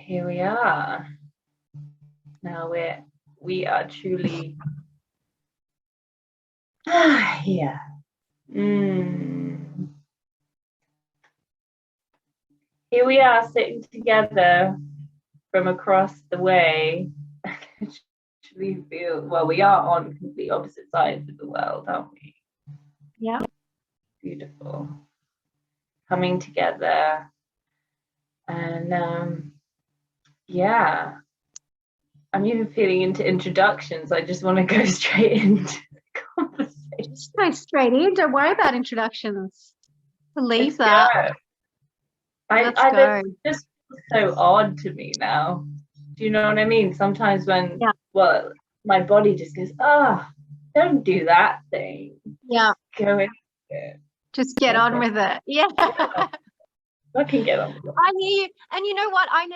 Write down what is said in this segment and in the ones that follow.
here we are. Now we are truly here. Here we are sitting together from across the way. We feel, well, we are on complete opposite sides of the world, aren't we? Yeah. Beautiful. Coming together. And yeah, I'm even feeling into introductions. I just want to go straight into the conversation. Just go straight in. Don't worry about introductions. Leave that. Let's go. It just feels so odd to me now. Do you know what I mean? Sometimes when, well, my body just goes, don't do that thing. Yeah. Just go into it. Just get on with it. Yeah. I can get on with it. I hear you. And you know what? I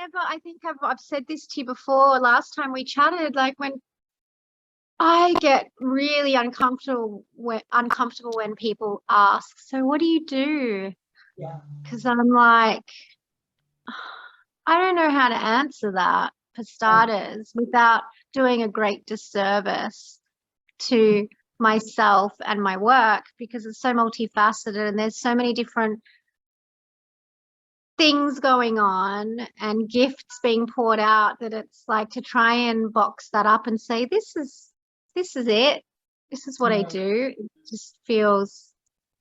think I've said this to you before last time we chatted, like when I get really uncomfortable when people ask, so what do you do? Yeah. Because I'm like, I don't know how to answer that, for starters, without doing a great disservice to myself and my work, because it's so multifaceted and there's so many different things going on and gifts being poured out, that it's like to try and box that up and say, this is it, this is what I do. It just feels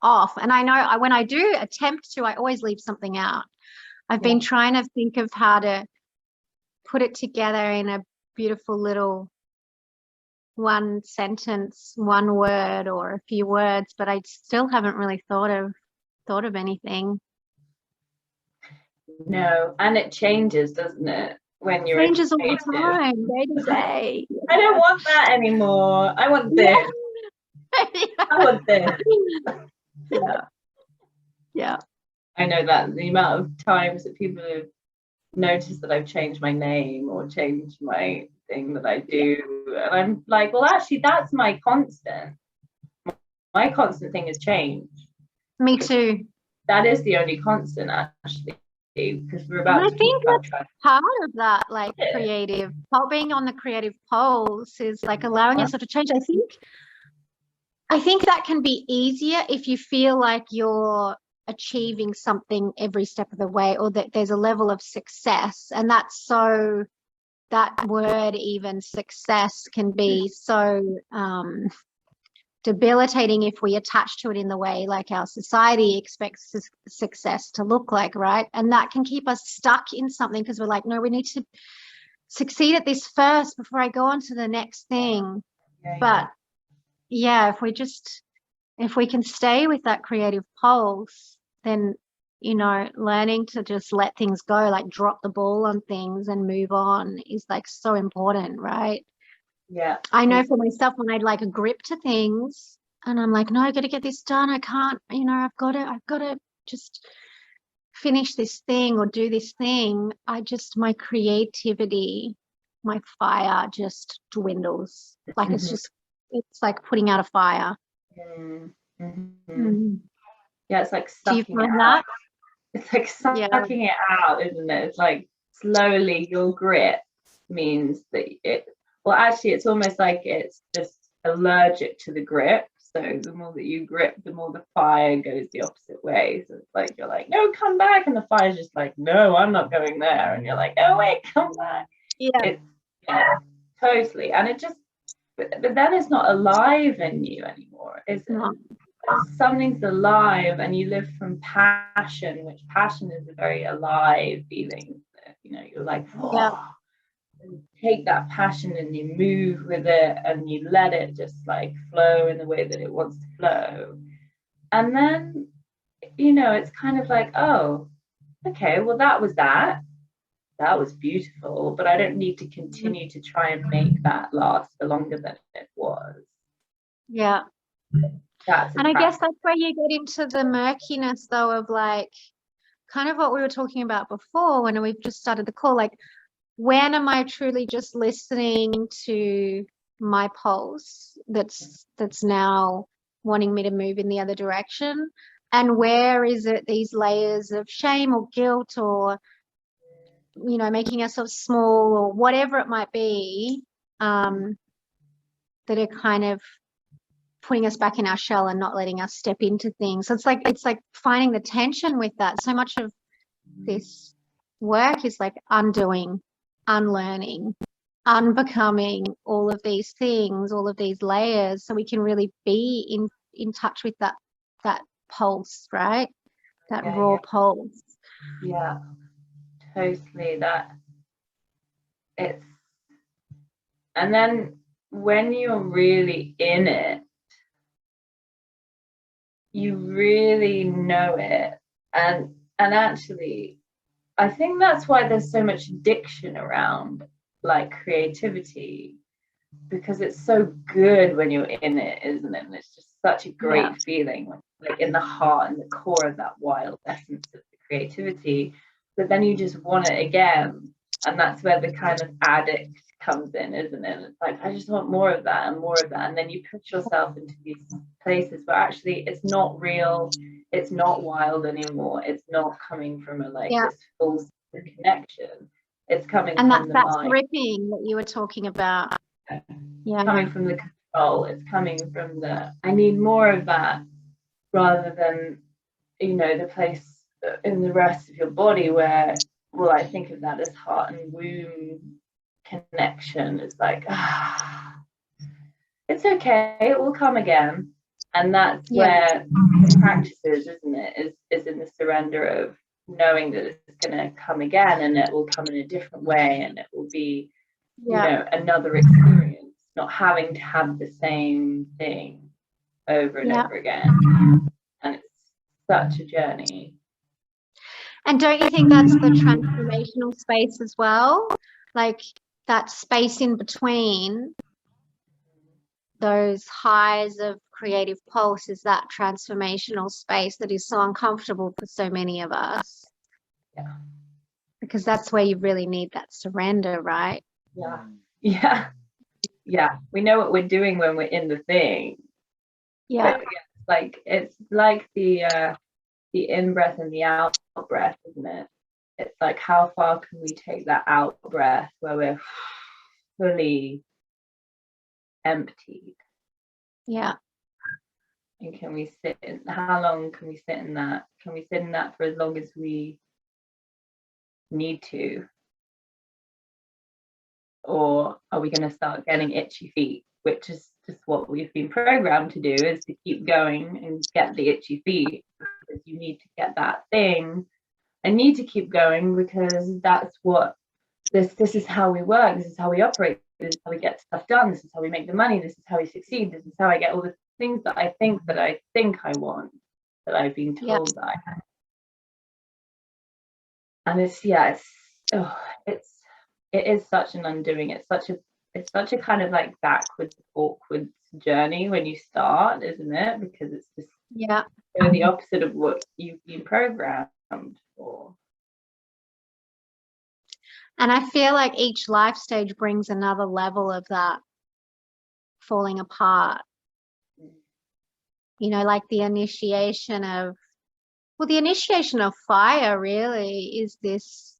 off. And I know when I do attempt to, I always leave something out. I've been trying to think of how to put it together in a beautiful little one sentence, one word, or a few words, but I still haven't really thought of anything. No, and it changes, doesn't it? When you're changes all the time, day to day. I don't want that anymore. I want this. I want this. Yeah. I know that the amount of times that people have noticed that I've changed my name or changed my thing that I do, and I'm like, well, actually, that's my constant. My constant thing is change. Me too. That is the only constant, actually, because we're about. And I think that's part of that, like creative, being on the creative pulse is like allowing yourself to change. I think that can be easier if you feel like you're achieving something every step of the way, or that there's a level of success, and that word, even success, can be so debilitating if we attach to it in the way like our society expects success to look like, right? And that can keep us stuck in something, because we're like, no, we need to succeed at this first before I go on to the next thing. But yeah, if we can stay with that creative pulse, then, you know, learning to just let things go, like drop the ball on things and move on, is like so important, right? Yeah. I know for myself, when I'd like a grip to things and I'm like, no, I got to get this done. I can't, you know, I've got to just finish this thing or do this thing. My creativity, my fire just dwindles. Like it's like putting out a fire. Yeah, it's like sucking it out. It's like sucking it out, isn't it? It's like slowly your grip means that well, actually, it's almost like it's just allergic to the grip. So the more that you grip, the more the fire goes the opposite way. So it's like, you're like, no, come back. And the fire's just like, no, I'm not going there. And you're like, oh, wait, come back. Yeah, totally. And it just, but then it's not alive in you anymore, is it? No. Something's alive and you live from passion, which passion is a very alive feeling. You know, you're like, you take that passion and you move with it and you let it just like flow in the way that it wants to flow. And then, you know, it's kind of like, oh, okay, well, that was beautiful, but I don't need to continue to try and make that last for longer than it was. Yeah. And I guess that's where you get into the murkiness, though, of like kind of what we were talking about before when we've just started the call, like, when am I truly just listening to my pulse that's now wanting me to move in the other direction? And where is it these layers of shame or guilt or you know, making ourselves small or whatever it might be, that are kind of putting us back in our shell and not letting us step into things. So it's like finding the tension with that. So much of this work is like undoing, unlearning, unbecoming all of these things, all of these layers, so we can really be in touch with that pulse, right? That raw pulse. Yeah, totally. That it's, and then when you're really in it, you really know it. And actually, I think that's why there's so much addiction around like creativity, because it's so good when you're in it, isn't it? And it's just such a great feeling, like in the heart and the core of that wild essence of the creativity. But then you just want it again. And that's where the kind of addict comes in, isn't it? It's like, I just want more of that and more of that. And then you put yourself into these places where actually it's not real, it's not wild anymore, it's not coming from a like this full connection. It's coming and from the that mind. gripping that you were talking about. Yeah. Coming from the control, it's coming from the, I need more of that, rather than, you know, the place in the rest of your body where, well, I think of that as heart and womb connection. It's like, it's okay, it will come again. And that's where the practice is, isn't it? Is in the surrender of knowing that it's going to come again, and it will come in a different way, and it will be, you know, another experience, not having to have the same thing over and over again. And it's such a journey. And don't you think that's the transformational space as well? Like that space in between those highs of creative pulse is that transformational space that is so uncomfortable for so many of us. Yeah. Because that's where you really need that surrender, right? Yeah. Yeah. Yeah. We know what we're doing when we're in the thing. Yeah. But it's like the in breath and the out breath, isn't it? It's like, how far can we take that out breath where we're fully emptied? Yeah. And can we sit in, how long can we sit in that? Can we sit in that for as long as we need to? Or are we going to start getting itchy feet, which is just what we've been programmed to do, is to keep going and get the itchy feet, because you need to get that thing. I need to keep going because that's what this is how we work, this is how we operate, this is how we get stuff done, this is how we make the money, this is how we succeed, this is how I get all the things that I think I want, that I've been told that I have. And it is such an undoing. It's such a kind of like backwards, awkward journey when you start, isn't it? Because it's just the opposite of what you've been programmed for. And I feel like each life stage brings another level of that falling apart. You know, like the initiation of fire really is this,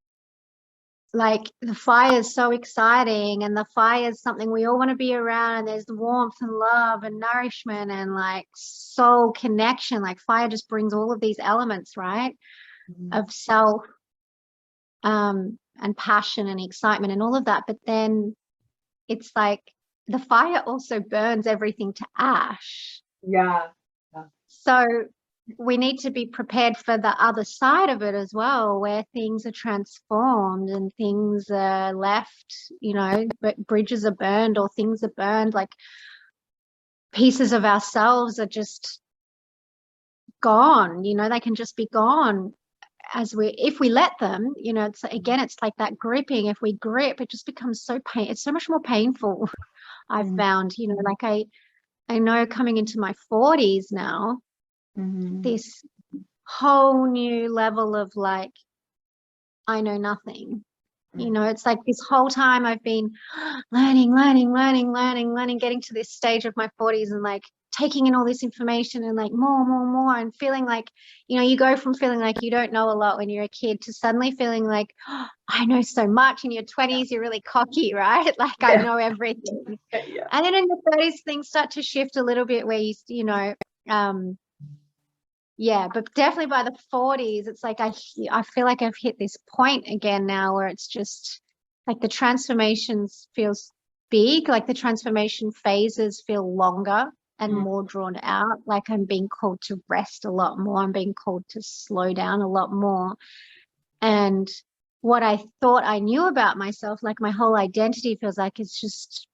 like, the fire is so exciting, and the fire is something we all want to be around, and there's the warmth and love and nourishment and like soul connection. Like fire just brings all of these elements, right? Of self, and passion and excitement and all of that. But then it's like the fire also burns everything to ash. Yeah. So we need to be prepared for the other side of it as well, where things are transformed and things are left, you know, bridges are burned or things are burned, like pieces of ourselves are just gone, you know, they can just be gone if we let them, you know. It's again, it's like that gripping. If we grip, it just becomes it's so much more painful. I've found, you know, like I know coming into my 40s now, this whole new level of like, I know nothing. You know, it's like this whole time I've been learning, getting to this stage of my 40s and like taking in all this information and like more and feeling like, you know, you go from feeling like you don't know a lot when you're a kid to suddenly feeling like, oh, I know so much. In your 20s, you're really cocky, right? Like I know everything. Yeah. And then in your 30s, things start to shift a little bit where you know, yeah, but definitely by the 40s, it's like I feel like I've hit this point again now where it's just like the transformations feels big, like the transformation phases feel longer and more drawn out. Like I'm being called to rest a lot more. I'm being called to slow down a lot more. And what I thought I knew about myself, like my whole identity feels like it's just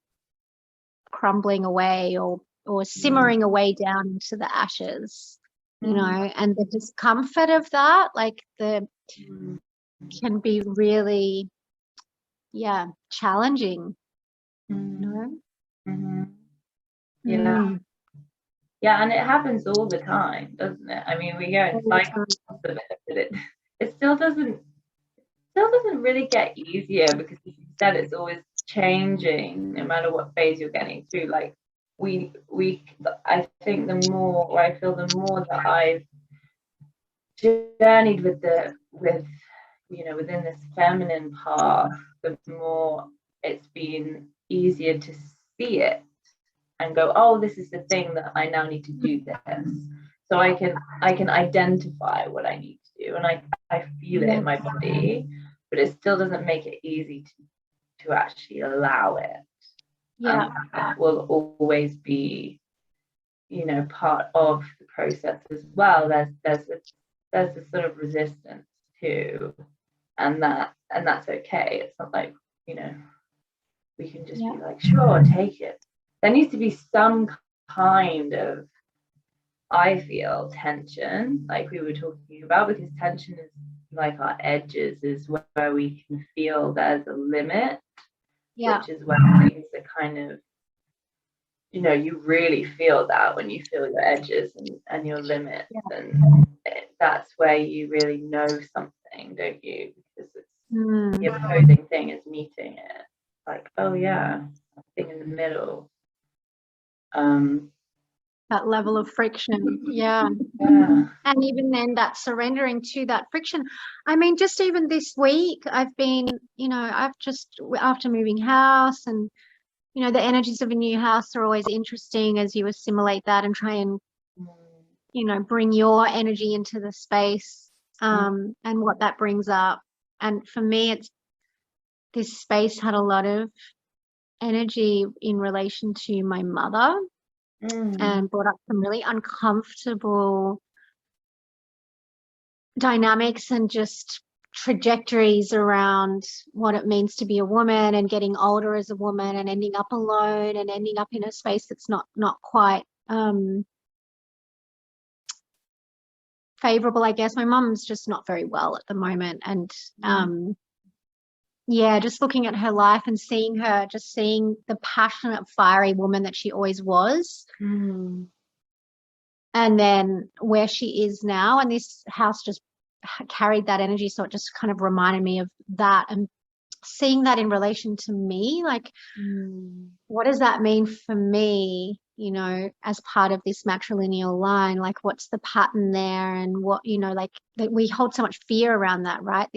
crumbling away or simmering away down into the ashes, you know, and the discomfort of that, like can be really, challenging, you know? Yeah, and it happens all the time, doesn't it? I mean, we go in cycles of it, but it still doesn't really get easier, because as you said, it's always changing no matter what phase you're getting through. Like I think the more that I've journeyed within this feminine path, the more it's been easier to see it and go, oh, this is the thing that I now need to do this. So I can identify what I need to do, and I feel it in my body, but it still doesn't make it easy to actually allow it. Yeah. That will always be, you know, part of the process as well. There's a sort of resistance too, and that's okay. It's not like, you know, we can just be like, sure, take it. There needs to be some kind of, I feel, tension, like we were talking about, because tension is like our edges, is where we can feel there's a limit, which is where things are kind of, you know, you really feel that when you feel your edges and your limits, and that's where you really know something, don't you? Because it's the opposing thing is meeting it, like, oh yeah, thing in the middle. That level of friction. And even then that surrendering to that friction. I mean, just even this week I've been, you know, I've just, after moving house, and you know, the energies of a new house are always interesting as you assimilate that and try and, you know, bring your energy into the space, and what that brings up. And for me, it's, this space had a lot of energy in relation to my mother, and brought up some really uncomfortable dynamics and just trajectories around what it means to be a woman, and getting older as a woman, and ending up alone, and ending up in a space that's not quite favorable, I guess. My mum's just not very well at the moment, and just looking at her life and seeing the passionate, fiery woman that she always was, and then where she is now, and this house just carried that energy, so it just kind of reminded me of that, and seeing that in relation to me, like what does that mean for me, you know, as part of this matrilineal line? Like what's the pattern there, and what, you know, like that we hold so much fear around that, right?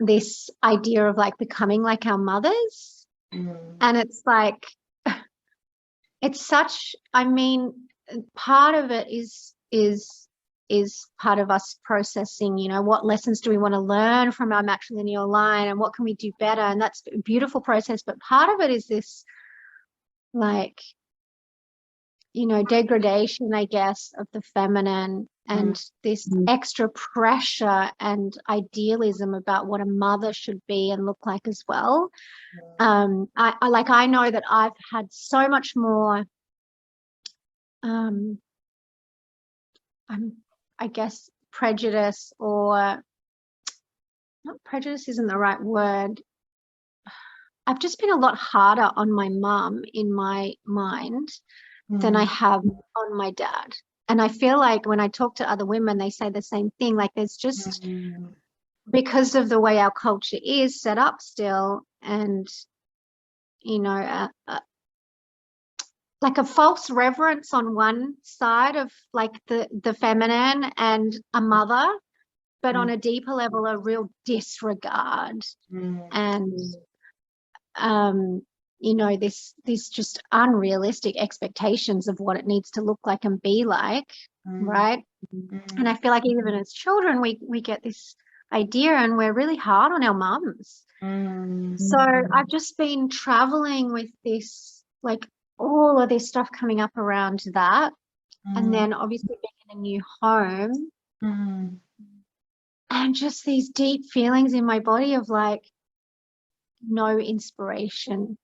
This idea of like becoming like our mothers, and it's like it's such, I mean, part of it is part of us processing, you know, what lessons do we want to learn from our matrilineal line, and what can we do better, and that's a beautiful process. But part of it is this, like, you know, degradation, I guess, of the feminine, and this extra pressure and idealism about what a mother should be and look like as well. I know that I've had so much more I guess prejudice, or not, prejudice isn't the right word. I've just been a lot harder on my mum in my mind than I have on my dad. And I feel like when I talk to other women, they say the same thing. Like there's just, because of the way our culture is set up still, and, you know, like a false reverence on one side of like the feminine and a mother, but on a deeper level, a real disregard and you know, this just unrealistic expectations of what it needs to look like and be like, right? And I feel like even as children, we get this idea and we're really hard on our mums. So I've just been traveling with this, like all of this stuff coming up around that. And then obviously being in a new home and just these deep feelings in my body of like no inspiration,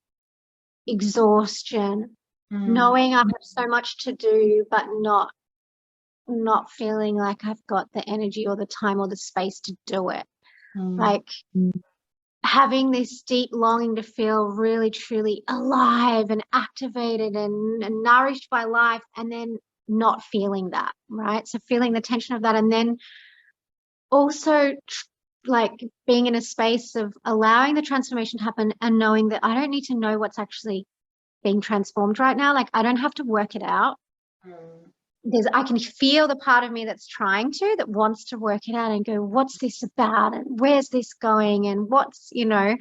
exhaustion, knowing I have so much to do, but not feeling like I've got the energy or the time or the space to do it. Like having this deep longing to feel really truly alive and activated and nourished by life, and then not feeling that, right? So feeling the tension of that, and then also like being in a space of allowing the transformation to happen and knowing that I don't need to know what's actually being transformed right now. Like I don't have to work it out. I can feel the part of me that's trying to, that wants to work it out and go, what's this about and where's this going and what's, you know,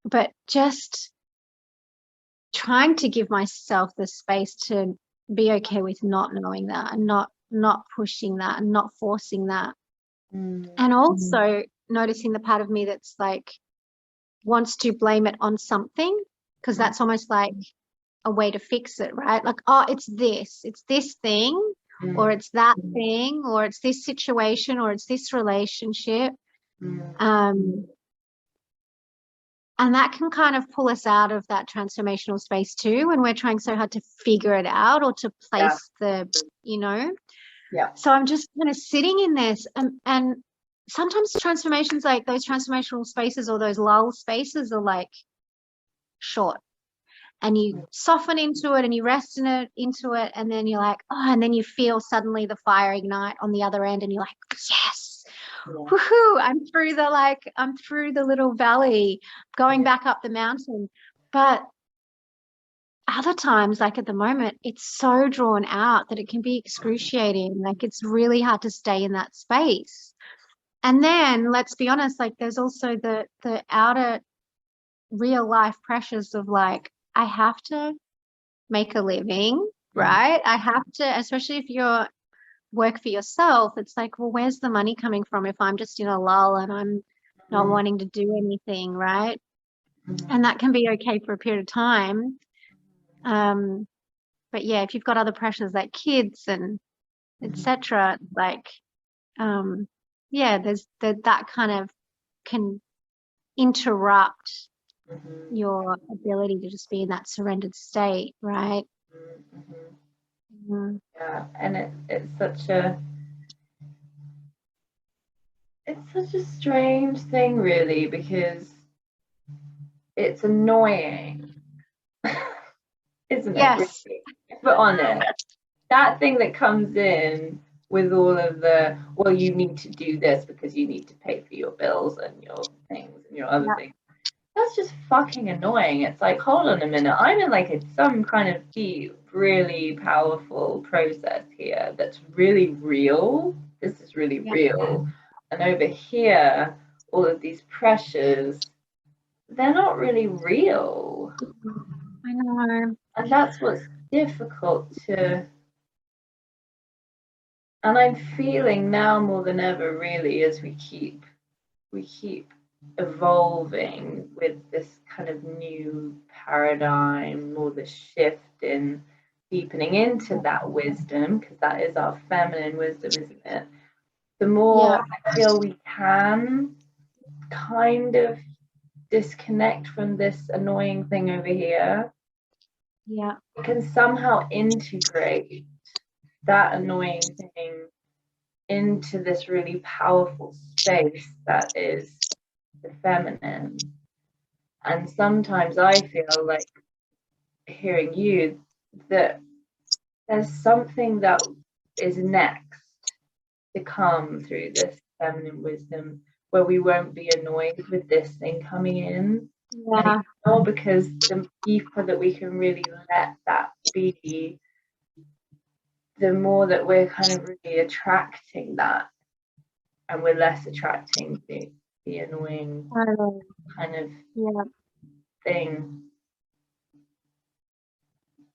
but just trying to give myself the space to be okay with not knowing that and not pushing that and not forcing that. And also noticing the part of me that's like wants to blame it on something, because that's almost like a way to fix it, right? Like, oh, it's this thing, or it's that thing, or it's this situation, or it's this relationship. And that can kind of pull us out of that transformational space too, when we're trying so hard to figure it out or to place the, you know. So I'm just kind of sitting in this, and sometimes transformations, like those transformational spaces or those lull spaces, are like short, and you soften into it and you rest into it, and then you're like, oh, and then you feel suddenly the fire ignite on the other end, and you're like, yes, woohoo, I'm through the little valley, going back up the mountain. But other times, like at the moment, it's so drawn out that it can be excruciating. Like it's really hard to stay in that space. And then let's be honest, like there's also the outer real life pressures of like, I have to make a living, right? I have to, especially if you're work for yourself, it's like, well, where's the money coming from if I'm just in a lull and I'm not wanting to do anything, right? And that can be okay for a period of time. But yeah, if you've got other pressures like kids and etc., like there's that kind of can interrupt your ability to just be in that surrendered state, right? Yeah, and it's such a strange thing, really, because it's annoying, isn't it? Yes. Really? But honest, that thing that comes in with all of the, well, you need to do this because you need to pay for your bills and your things and your other things. That's just fucking annoying. It's like, hold on a minute, I'm in like some kind of deep, really powerful process here that's really real. This is really real. And over here, all of these pressures, they're not really real. I know. And that's what's difficult to, and I'm feeling now more than ever, really, as we keep evolving with this kind of new paradigm, or the shift in deepening into that wisdom, because that is our feminine wisdom, isn't it? The more I feel we can kind of disconnect from this annoying thing over here, we can somehow integrate that annoying thing into this really powerful space that is the feminine. And sometimes I feel like, hearing you, that there's something that is next to come through this feminine wisdom, where we won't be annoyed with this thing coming in, Yeah. Or because the deeper that we can really let that be, the more that we're kind of really attracting that, and we're less attracting the annoying kind of thing.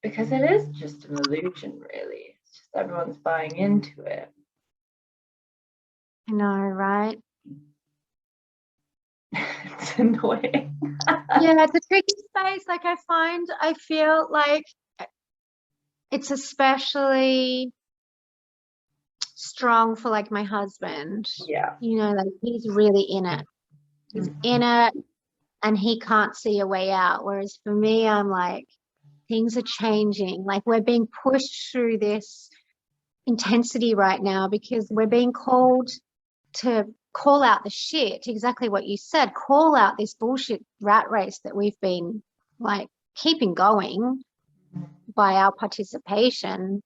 Because it is just an illusion, really. It's just everyone's buying into it. I know, right? It's annoying. Yeah, it's a tricky space. Like I feel like it's especially strong for like my husband. Yeah. You know, like he's really in it. He's in it and he can't see a way out. Whereas for me, I'm like, things are changing. Like we're being pushed through this intensity right now because we're being called to call out the shit, exactly what you said, call out this bullshit rat race that we've been like keeping going by our participation,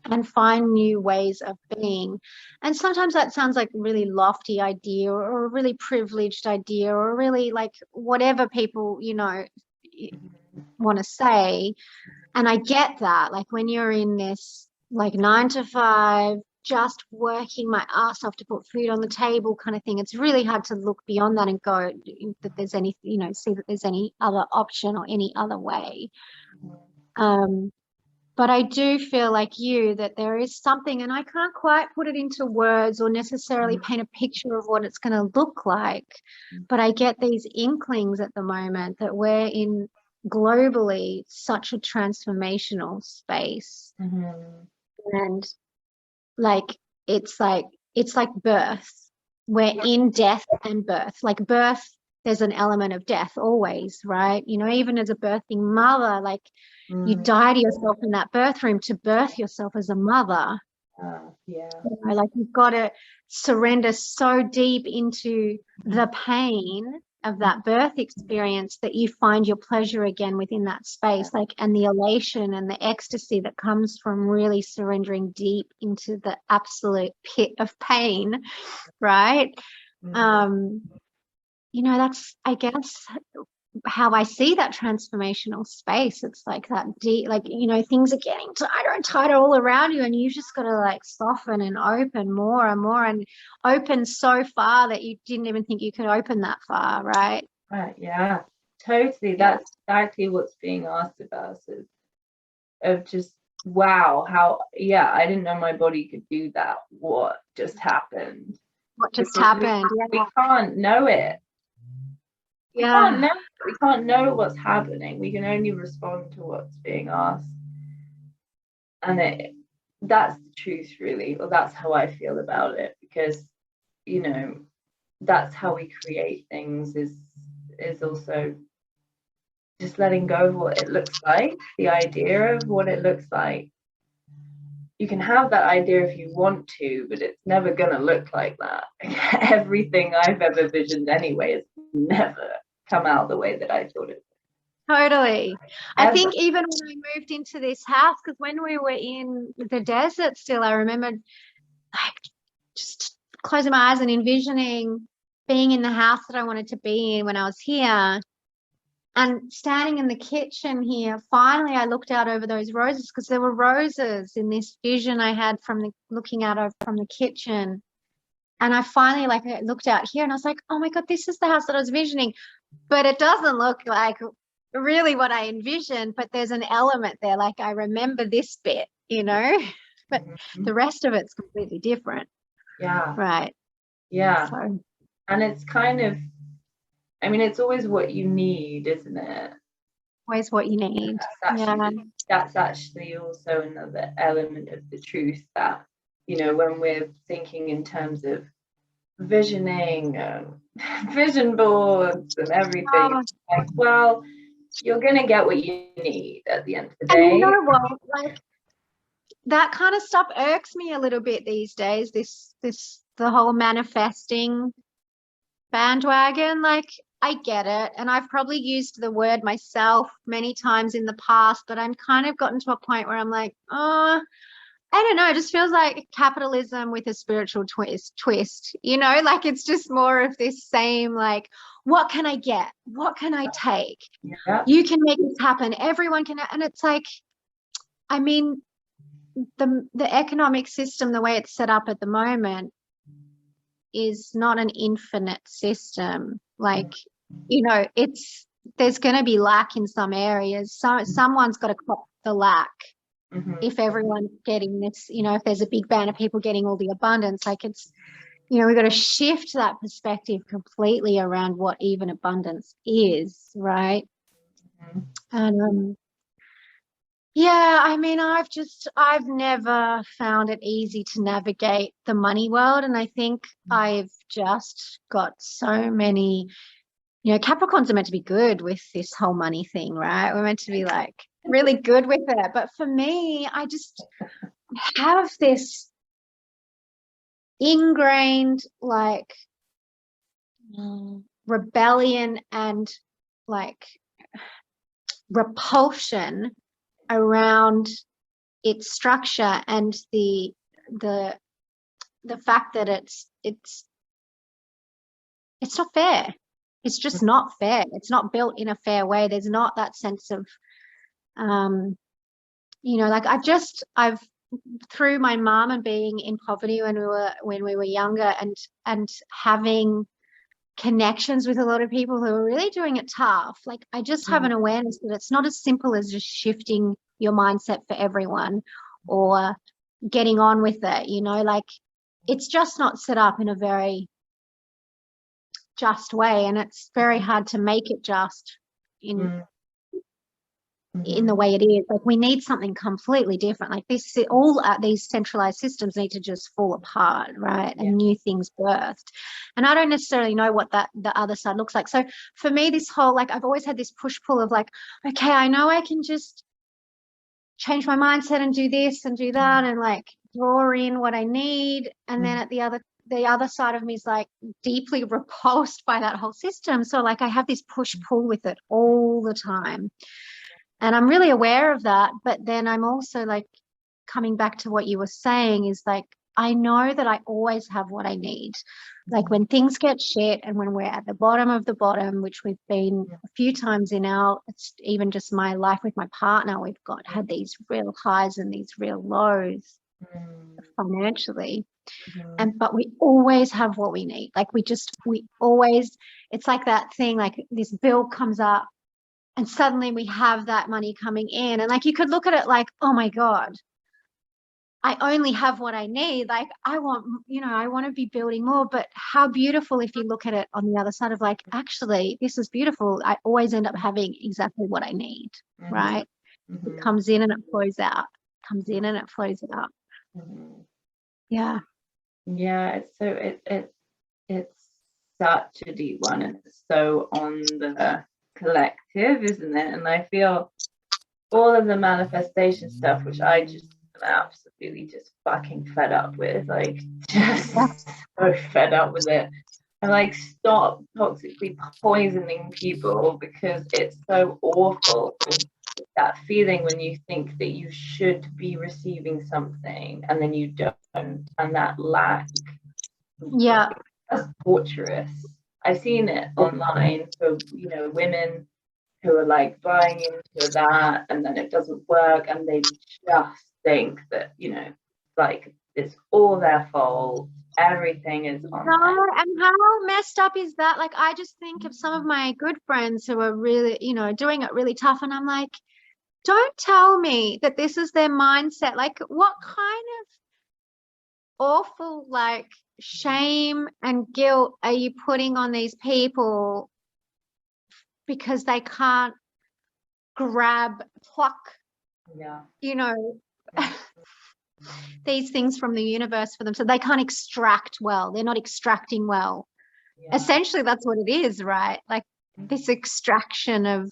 and find new ways of being. And sometimes that sounds like a really lofty idea or a really privileged idea or really like whatever people, you know, want to say. And I get that, like when you're in this like 9 to 5, just working my ass off to put food on the table kind of thing, it's really hard to look beyond that and go that there's any, you know, see that there's any other option or any other way. But I do feel like you that there is something, and I can't quite put it into words or necessarily paint a picture of what it's going to look like. But I get these inklings at the moment that we're in globally such a transformational space. And like it's like birth. We're in death and birth. Like birth, there's an element of death always, right? You know, even as a birthing mother, like you die to yourself in that birth room to birth yourself as a mother. Yeah. You know, like you've got to surrender so deep into the pain of that birth experience that you find your pleasure again within that space, like, and the elation and the ecstasy that comes from really surrendering deep into the absolute pit of pain, right? You know, that's, I guess, how I see that transformational space. It's like that deep, like, you know, things are getting tighter and tighter all around you, and you just got to like soften and open more and more, and open so far that you didn't even think you could open that far, right? Right, yeah, totally. That's exactly what's being asked of us, is of just, wow, how, yeah, I didn't know my body could do that. What just happened? What just happened? We can't know it. We can't know what's happening. We can only respond to what's being asked. And that's the truth, really. Or that's how I feel about it, because, you know, that's how we create things, is also just letting go of what it looks like, the idea of what it looks like. You can have that idea if you want to, but it's never going to look like that. Everything I've ever visioned anyway has never come out the way that I thought it would. Totally. I think even when I moved into this house, because when we were in the desert still, I remember like just closing my eyes and envisioning being in the house that I wanted to be in when I was here. And standing in the kitchen here, finally I looked out over those roses, because there were roses in this vision I had from looking out from the kitchen. And I finally I looked out here and I was like, oh my God, this is the house that I was visioning. But it doesn't look like really what I envisioned, but there's an element there. Like I remember this bit, you know, but the rest of it's completely different. Yeah. Right. Yeah. So. And it's kind of, I mean, it's always what you need, isn't it? Always what you need. That's actually also another element of the truth, that, you know, when we're thinking in terms of visioning, vision boards and everything, like, well, you're gonna get what you need at the end of the day. And you know what? Like that kind of stuff irks me a little bit these days. The whole manifesting bandwagon. Like I get it, and I've probably used the word myself many times in the past, but I'm kind of gotten to a point where I'm like, oh, I don't know, it just feels like capitalism with a spiritual twist, you know, like it's just more of this same, like, what can I get? What can I take? Yeah. You can make this happen. Everyone can. And it's like, I mean, the economic system, the way it's set up at the moment, is not an infinite system. Like, you know, there's going to be lack in some areas. So someone's got to cop the lack. If everyone's getting this, you know, if there's a big band of people getting all the abundance, like it's, you know, we've got to shift that perspective completely around what even abundance is, right? And yeah, I mean, I've never found it easy to navigate the money world. And I think I've just got so many, you know, Capricorns are meant to be good with this whole money thing, right? We're meant to be like really good with it. But for me, I just have this ingrained like rebellion and like repulsion around its structure and the fact that it's not fair. It's just not fair. It's not built in a fair way. There's not that sense of you know, like I've through my mom and being in poverty when we were younger and having connections with a lot of people who are really doing it tough, like I just have an awareness that it's not as simple as just shifting your mindset for everyone or getting on with it, you know, like it's just not set up in a very just way, and it's very hard to make it just in the way it is. Like we need something completely different. Like this, all these centralized systems need to just fall apart, right? And new things birthed. And I don't necessarily know what the other side looks like. So for me, this whole, like, I've always had this push pull of like, okay, I know I can just change my mindset and do this and do that and like draw in what I need. And then at the other side of me is like deeply repulsed by that whole system. So like I have this push pull with it all the time. And I'm really aware of that. But then I'm also like coming back to what you were saying is like, I know that I always have what I need. Like when things get shit and when we're at the bottom of the bottom, which we've been a few times in it's even just my life with my partner, we've had these real highs and these real lows financially. But we always have what we need. Like we always, it's like that thing, like this bill comes up and suddenly we have that money coming in. And like, you could look at it like, oh my God, I only have what I need. Like I want to be building more, but how beautiful if you look at it on the other side of like, actually, this is beautiful. I always end up having exactly what I need, right? It comes in and it flows out, comes in and it flows out. Yeah. Yeah, it's such a deep one, and it's so on the collective, isn't it? And I feel all of the manifestation stuff, which I just am absolutely just fucking fed up with, like just so fed up with it. And like stop toxically poisoning people because it's so awful. That feeling when you think that you should be receiving something and then you don't, and that lack, that's torturous. I've seen it online for, you know, women who are like buying into that and then it doesn't work and they just think that, you know, like it's all their fault, everything is on them. And how messed up is that? Like I just think of some of my good friends who are really, you know, doing it really tough, and I'm like, don't tell me that this is their mindset. Like what kind of awful like shame and guilt are you putting on these people because they can't pluck, you know, these things from the universe for them, so they can't extract well. They're not extracting well. Essentially that's what it is, right? Like this extraction of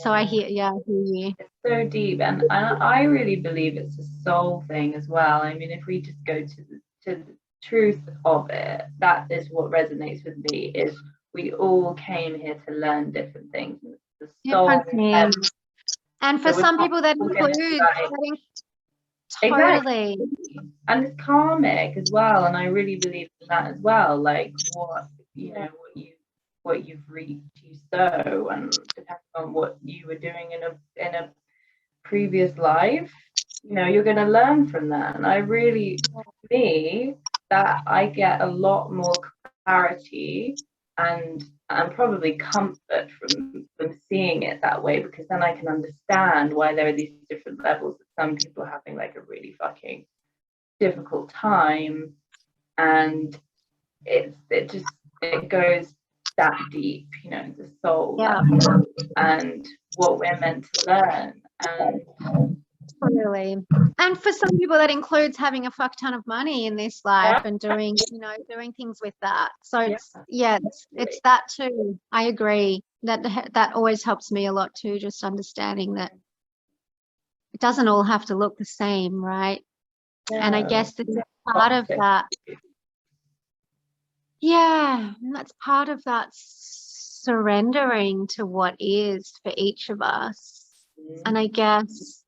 so I hear you. It's so deep, and I really believe it's a soul thing as well. I mean, if we just go to the truth of it, that is what resonates with me, is we all came here to learn different things. The soul And for So we're some not people that talking includes like, totally. exactly. And it's karmic as well, and I really believe in that as well. Like what what you've reaped, you sow, and depending on what you were doing in a previous life, you're going to learn from that. And I really, for me, that I get a lot more clarity and probably comfort from seeing it that way, because then I can understand why there are these different levels that some people are having like a really fucking difficult time, and it goes that deep, the soul level and what we're meant to learn. And totally. And for some people that includes having a fuck ton of money in this life and doing things with that. So it's that too. I agree. That always helps me a lot too, just understanding that it doesn't all have to look the same, right? And I guess that's part of that. Yeah, and that's part of that surrendering to what is for each of us. And I guess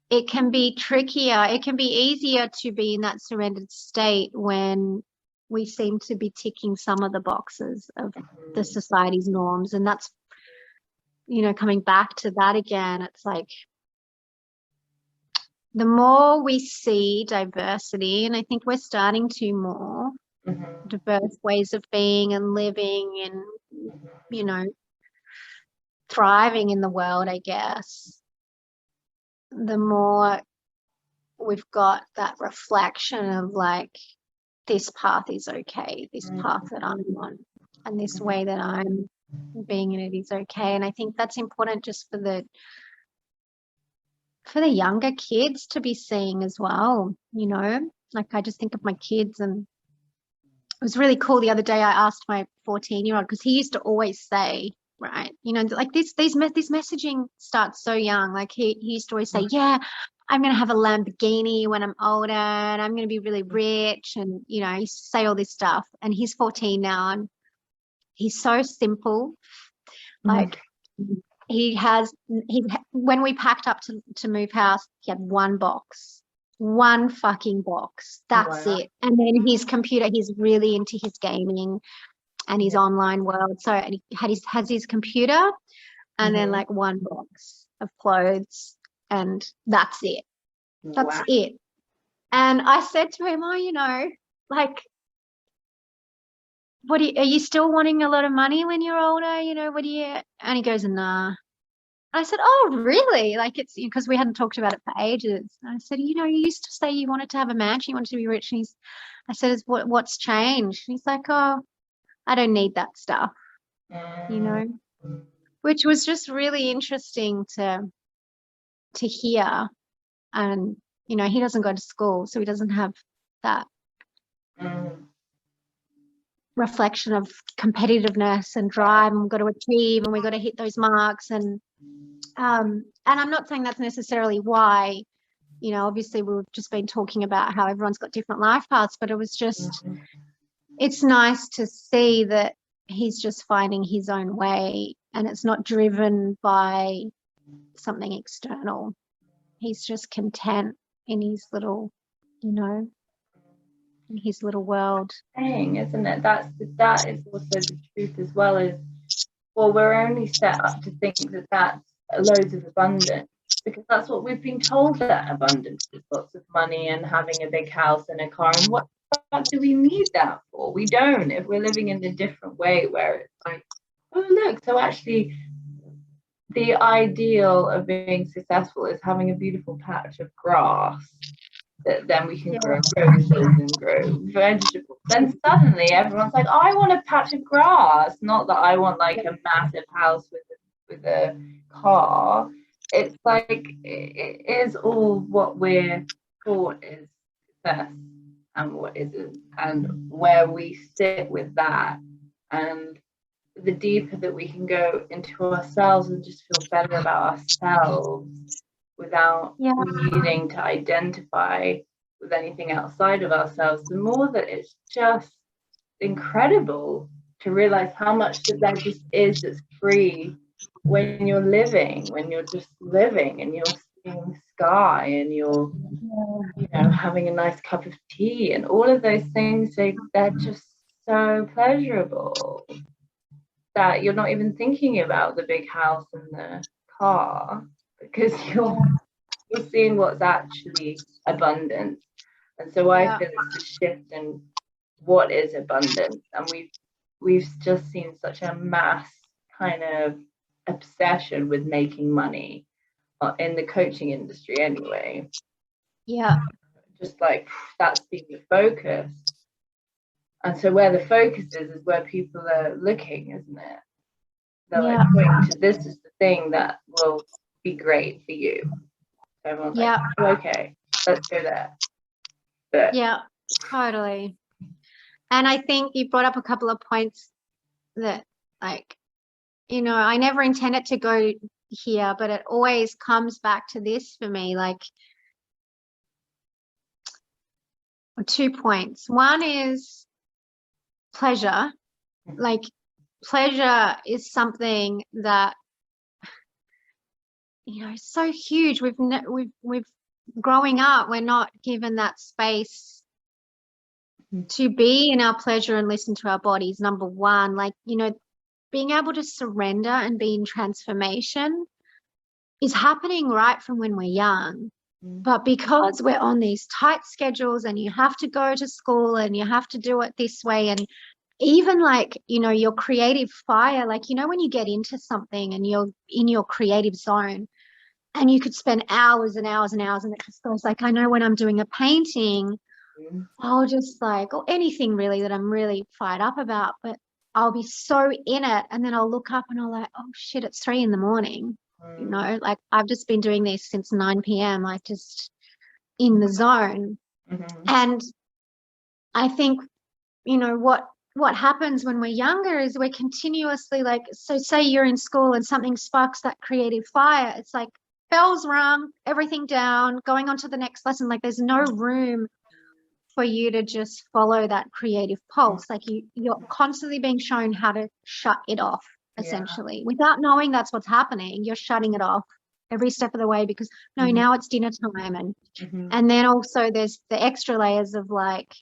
it can be trickier. It can be easier to be in that surrendered state when we seem to be ticking some of the boxes of the society's norms. And that's, coming back to that again, it's like the more we see diversity, and I think we're starting to more diverse ways of being and living and, thriving in the world, I guess, the more we've got that reflection of like, this path is okay, this path that I'm on, and this way that I'm being in it is okay. And I think that's important just for the younger kids to be seeing as well, like I just think of my kids, and it was really cool the other day. I asked my 14-year-old, because he used to always say, right, like this messaging starts so young. Like he used to always say, yeah, I'm going to have a Lamborghini when I'm older, and I'm going to be really rich. And, he used to say all this stuff. And he's 14 now, and he's so simple. Like when we packed up to move house, he had one fucking box. That's it. And then his computer, he's really into his gaming and his online world. So and he has his computer and then like one box of clothes, and that's it. That's it. And I said to him, like, are you still wanting a lot of money when you're older? And he goes, nah. I said, oh, really? Like, it's because we hadn't talked about it for ages. And I said, you used to say you wanted to have a mansion, you wanted to be rich. And I said, what's changed? And he's like, oh, I don't need that stuff, which was just really interesting to hear. And, he doesn't go to school, so he doesn't have that reflection of competitiveness and drive, and we've got to achieve and we've got to hit those marks. And I'm not saying that's necessarily why, obviously we've just been talking about how everyone's got different life paths, but it was just, it's nice to see that he's just finding his own way, and it's not driven by something external. He's just content in his little, in his little world. Thing, isn't it? That is also the truth as well. Is, well, we're only set up to think that that's loads of abundance, because that's what we've been told, that abundance is lots of money and having a big house and a car. And what do we need that for? We don't, if we're living in a different way where it's like, oh look, so actually the ideal of being successful is having a beautiful patch of grass that then we can grow roses and grow vegetables. Then suddenly everyone's like, oh, I want a patch of grass, not that I want like a massive house with a car. It's like, it is all what we're taught is success and what isn't, and where we sit with that, and the deeper that we can go into ourselves and just feel better about ourselves without needing to identify with anything outside of ourselves, the more that it's just incredible to realize how much that there just is that's free when you're just living and you're seeing the sky and you're, you know, having a nice cup of tea and all of those things, they're just so pleasurable that you're not even thinking about the big house and the car, because you're seeing what's actually abundant. And so I feel it's a shift in what is abundance, and we've just seen such a mass kind of obsession with making money in the coaching industry anyway. Yeah. Just like that's been the focus. And so where the focus is where people are looking, isn't it? They're like, pointing to, this is the thing that will be great for you. So everyone's like, oh, okay, let's go there. But yeah, totally. And I think you brought up a couple of points that, like, you know, I never intended to go here, but it always comes back to this for me, like 2 points. One is pleasure. Like, pleasure is something that, you know, so huge. We've growing up, we're not given that space to be in our pleasure and listen to our bodies. Number one, like, you know, being able to surrender and be in transformation is happening right from when we're young. But because we're on these tight schedules and you have to go to school and you have to do it this way, and even like, you know, your creative fire, like, you know, when you get into something and you're in your creative zone and you could spend hours and hours and hours, and it just goes like, I know when I'm doing a painting, I'll just like, or anything really that I'm really fired up about, but I'll be so in it, and then I'll look up and I'll like, oh shit, it's 3 a.m. You know, like I've just been doing this since 9 p.m, like just in the zone. And I think, you know, what happens when we're younger is we're continuously like, so say you're in school and something sparks that creative fire, it's like bells rung, everything down, going on to the next lesson. Like there's no room for you to just follow that creative pulse. Like you're constantly being shown how to shut it off, essentially, without knowing that's what's happening. You're shutting it off every step of the way because no, now it's dinner time. And then also there's the extra layers of like,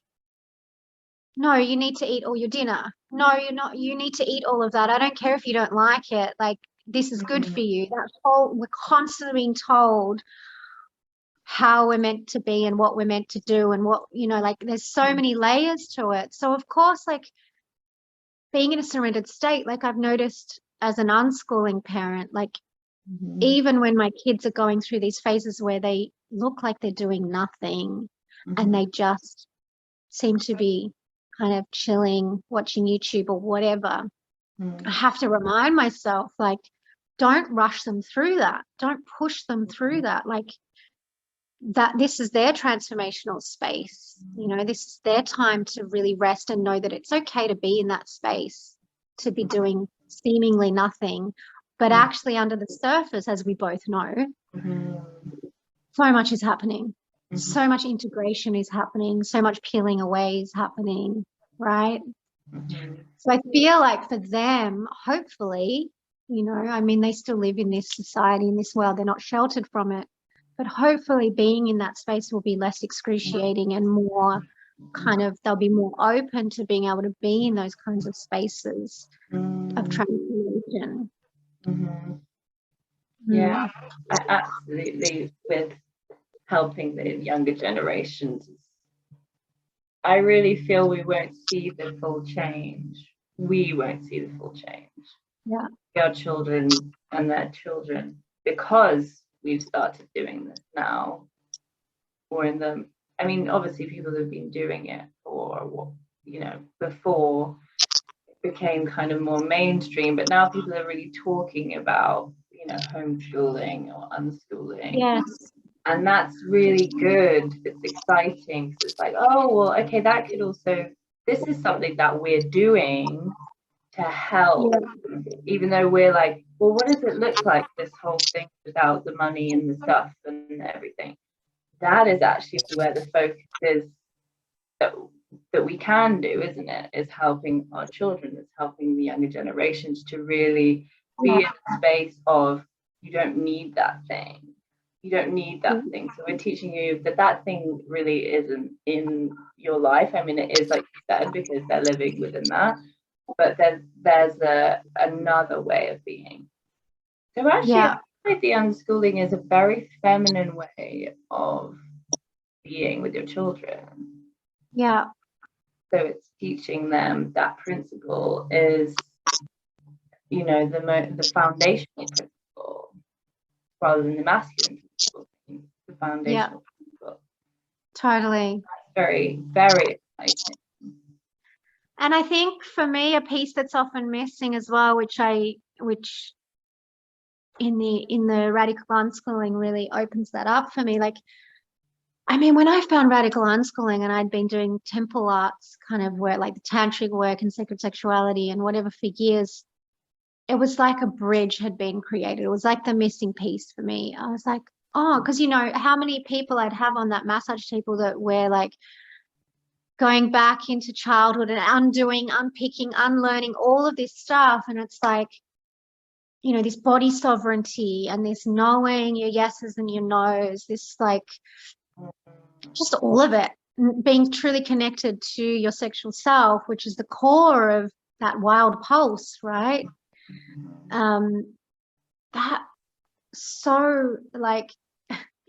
no, you need to eat all your dinner. No, you're not. You need to eat all of that. I don't care if you don't like it. Like, this is good for you. That whole, we're constantly being told how we're meant to be and what we're meant to do and what, you know, like there's so many layers to it. So of course, like being in a surrendered state, like I've noticed as an unschooling parent, like even when my kids are going through these phases where they look like they're doing nothing and they just seem to be kind of chilling, watching YouTube or whatever, I have to remind myself, like, don't rush them through that. Don't push them through that. Like, that this is their transformational space. You know, this is their time to really rest and know that it's okay to be in that space, to be doing seemingly nothing. But actually under the surface, as we both know, so much is happening. So much integration is happening. So much peeling away is happening, right? So I feel like for them, hopefully, you know, I mean, they still live in this society, in this world. They're not sheltered from it. But hopefully being in that space will be less excruciating and more kind of, they'll be more open to being able to be in those kinds of spaces of transformation. Yeah, absolutely. With helping the younger generations, I really feel we won't see the full change. We won't see the full change. Yeah. Our children and their children, because we've started doing this now, or in the, I mean, obviously people have been doing it for, you know, before it became kind of more mainstream, but now people are really talking about, you know, homeschooling or unschooling. Yes. And that's really good. It's exciting because it's like, oh, well, okay, that could also, this is something that we're doing to help, even though we're like, well, what does it look like, this whole thing without the money and the stuff and everything? That is actually where the focus is, that we can do, isn't it? Is helping our children, is helping the younger generations to really be in a space of you don't need that thing. You don't need that thing. So we're teaching you that that thing really isn't in your life. I mean, it is, like you said, because they're living within that. But there's another way of being. So actually, I feel like the unschooling is a very feminine way of being with your children. Yeah. So it's teaching them that principle is, you know, the foundational principle rather than the masculine principle. The foundational principle. Totally. That's very, very exciting. And I think for me, a piece that's often missing as well, which in the radical unschooling really opens that up for me. Like, I mean, when I found radical unschooling and I'd been doing temple arts kind of work, like the tantric work and sacred sexuality and whatever for years, it was like a bridge had been created. It was like the missing piece for me. I was like, oh, because you know how many people I'd have on that massage table that were like going back into childhood and undoing, unpicking, unlearning all of this stuff. And it's like, you know, this body sovereignty and this knowing your yeses and your nos, this like just all of it, being truly connected to your sexual self, which is the core of that wild pulse, right? That so like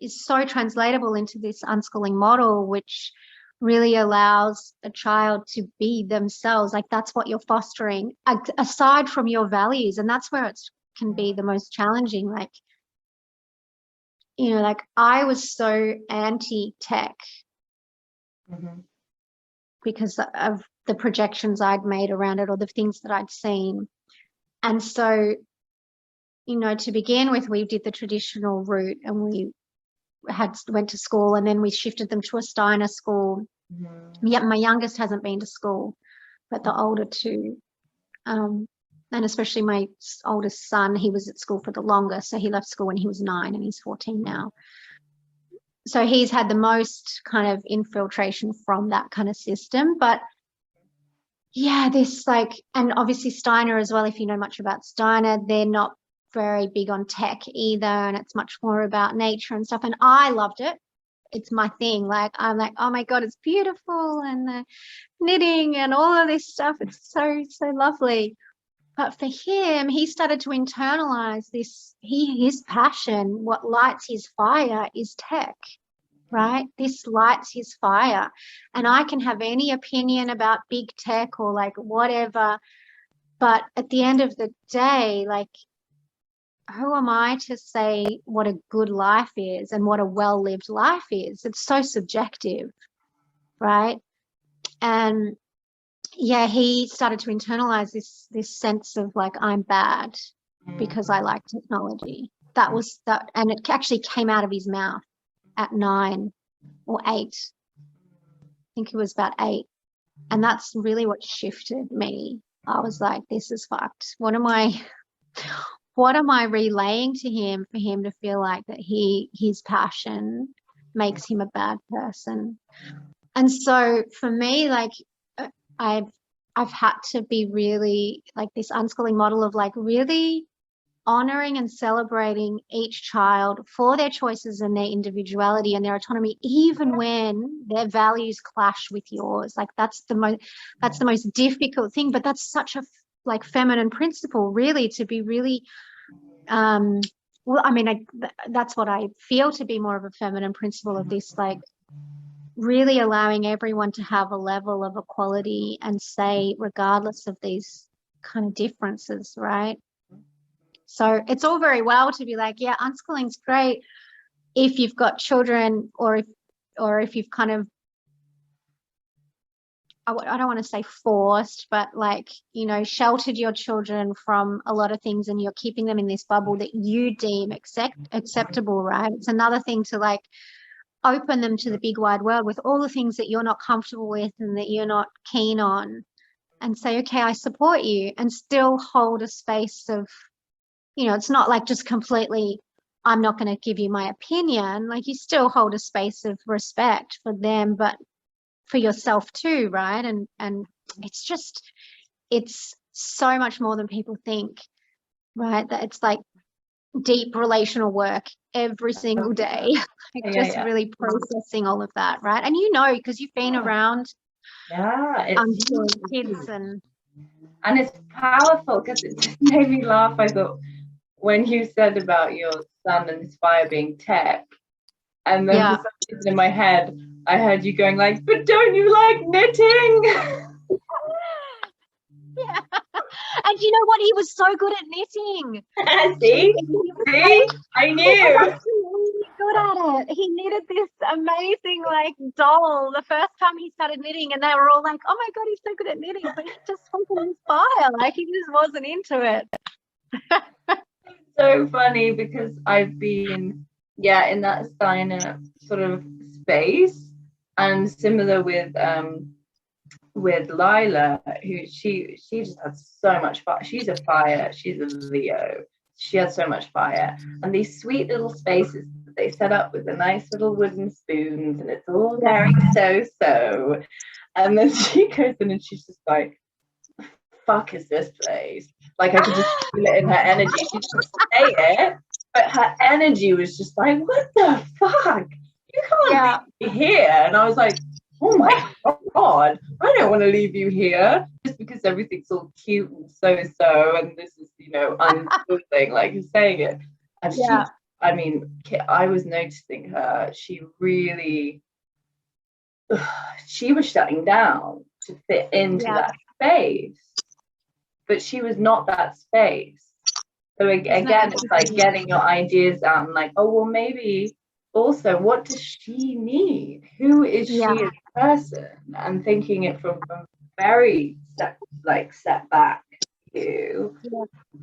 is so translatable into this unschooling model, which really allows a child to be themselves. Like that's what you're fostering aside from your values. And that's where it can be the most challenging. Like, you know, like I was so anti-tech because of the projections I'd made around it or the things that I'd seen. And so, you know, to begin with, we did the traditional route and we went to school, and then we shifted them to a Steiner school. Yet my youngest hasn't been to school, but the older two, and especially my oldest son, he was at school for the longest. So he left school when he was 9 and he's 14 now. So he's had the most kind of infiltration from that kind of system. But yeah, this like, and obviously Steiner as well, if you know much about Steiner, they're not very big on tech either, and it's much more about nature and stuff, and I loved it. It's my thing. Like I'm like, oh my god, it's beautiful, and the knitting and all of this stuff, it's so lovely. But for him, he started to internalize this. His passion, what lights his fire is tech, right? This lights his fire, and I can have any opinion about big tech or like whatever, but at the end of the day, like, who am I to say what a good life is and what a well-lived life is? It's so subjective, right? And yeah, he started to internalize this sense of like, I'm bad because I like technology. That was that, and it actually came out of his mouth at 9 or 8. I think it was about 8. And that's really what shifted me. I was like, this is fucked. What am I relaying to him for him to feel like that his passion makes him a bad person? And so for me, like I've had to be really like this unschooling model of like really honoring and celebrating each child for their choices and their individuality and their autonomy, even when their values clash with yours. Like that's the most difficult thing, but that's such a like feminine principle, really, to be really well, I mean, that's what I feel to be more of a feminine principle of this, like really allowing everyone to have a level of equality and say, regardless of these kind of differences, right? So it's all very well to be like, yeah, unschooling's great if you've got children, or if you've kind of, I don't want to say forced, but like, you know, sheltered your children from a lot of things and you're keeping them in this bubble that you deem acceptable, right? It's another thing to like open them to the big wide world with all the things that you're not comfortable with and that you're not keen on, and say, okay, I support you, and still hold a space of, you know, it's not like just completely, I'm not going to give you my opinion. Like you still hold a space of respect for them, but for yourself too, right? And it's so much more than people think. right? That it's like deep relational work every single day, like just really processing all of that, right? And you know, because you've been around kids and it's powerful, because it just made me laugh. I thought when you said about your son and his fire being tech, and then for some reason in my head I heard you going like, but don't you like knitting? Yeah. And you know what? He was so good at knitting. See? I knew. He was really good at it. He knitted this amazing like doll the first time he started knitting, and they were all like, oh my God, he's so good at knitting. But he just wasn't inspired. Like, he just wasn't into it. So funny, because I've been in that Steiner sort of space, and similar with Lila, who she just had so much fire. She's a fire, she's a Leo. She had so much fire, and these sweet little spaces that they set up with the nice little wooden spoons, and it's all very so. And then she goes in and she's just like, fuck is this place? Like, I could just feel it in her energy. She didn't say it, but her energy was just like, what the fuck? You can't leave me here. And I was like, oh my God, I don't want to leave you here just because everything's all cute and so, and this is, unschooling, like you're saying it. And she, I mean, I was noticing her, she really, she was shutting down to fit into that space, but she was not that space. So again, it's like getting your ideas out and like, oh, well, maybe also, what does she need? Who is she as a person? And thinking it from a very set back view.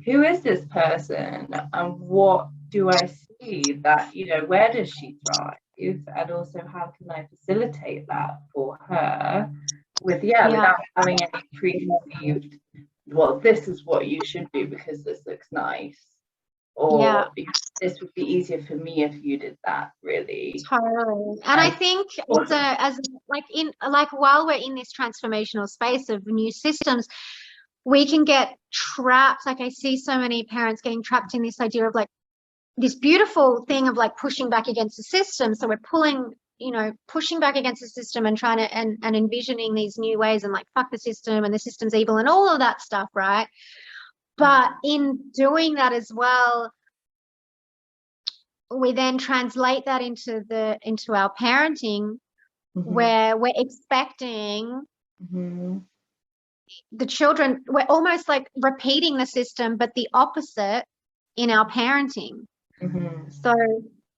Who is this person? And what do I see that, where does she thrive? And also, how can I facilitate that for her without having any preconceived, well, this is what you should do because this looks nice. Or this would be easier for me if you did that, really. Totally. And I think while we're in this transformational space of new systems, we can get trapped. Like, I see so many parents getting trapped in this idea of like this beautiful thing of like pushing back against the system. So we're pushing back against the system and trying to and envisioning these new ways and like, fuck the system and the system's evil and all of that stuff, right? But in doing that as well, we then translate that into our parenting, where we're expecting the children, we're almost like repeating the system, but the opposite in our parenting. So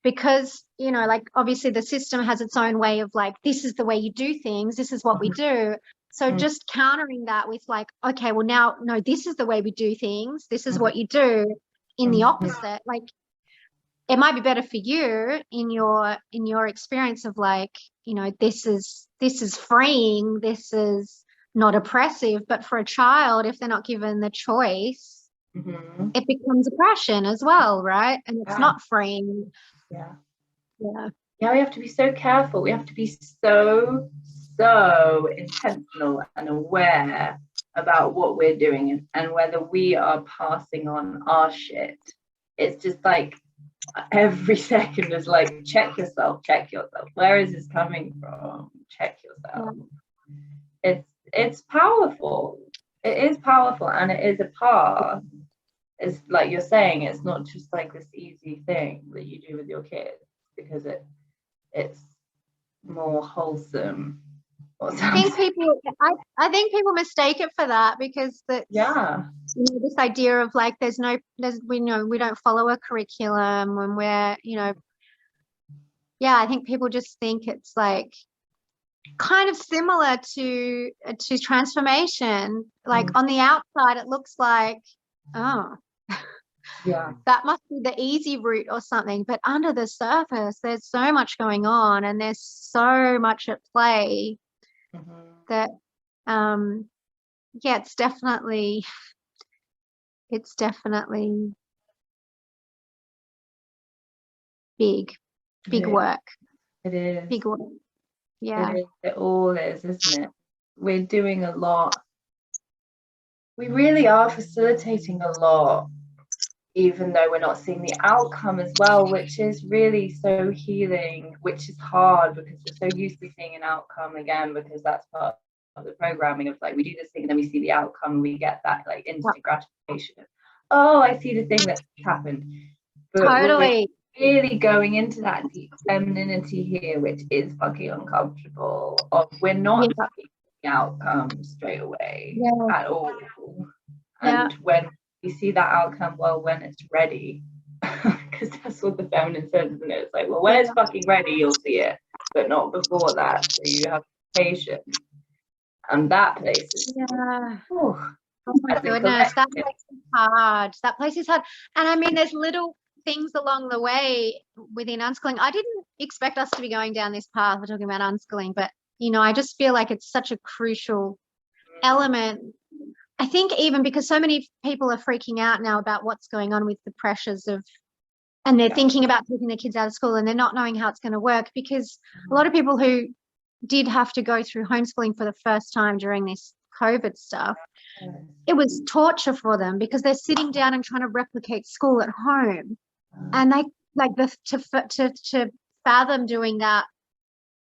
because, like, obviously the system has its own way of like, this is the way you do things, this is what we do. So just countering that with like, okay, well now, no, this is the way we do things. This is what you do in the opposite. Like, it might be better for you in your experience of like, this is freeing, this is not oppressive. But for a child, if they're not given the choice, it becomes oppression as well, right? And it's not freeing. Yeah, we have to be so careful. We have to be so intentional and aware about what we're doing and whether we are passing on our shit. It's just like every second is like, check yourself. Where is this coming from? Check yourself. It's powerful. It is powerful, and it is a path. It's like you're saying, it's not just like this easy thing that you do with your kids, because it's more wholesome. I think people mistake it for that, because this idea of like we don't follow a curriculum when we're I think people just think it's like kind of similar to transformation. Like on the outside it looks like, oh, that must be the easy route or something, but under the surface there's so much going on and there's so much at play that it's definitely big work. It is big work. It all is, isn't it? We're doing a lot. We really are facilitating a lot even though we're not seeing the outcome as well, which is really so healing, which is hard because we're so used to seeing an outcome, again, because that's part of the programming of like, we do this thing and then we see the outcome and we get that like instant gratification. Oh, I see the thing that's happened. But totally. we're really going into that deep femininity here, which is fucking uncomfortable. Of we're not seeing the outcome straight away at all. And when you see that outcome, well, when it's ready, because that's what the feminine says, isn't it? It's like, well, when it's fucking ready, you'll see it, but not before that. So you have patience. And that place is oh my goodness, that place is hard. That place is hard. And I mean, there's little things along the way within unschooling. I didn't expect us to be going down this path. We're talking about unschooling, but I just feel like it's such a crucial element. I think even because so many people are freaking out now about what's going on with the pressures of, and they're thinking about taking their kids out of school and they're not knowing how it's going to work, because a lot of people who did have to go through homeschooling for the first time during this COVID stuff, it was torture for them because they're sitting down and trying to replicate school at home. And they like to fathom doing that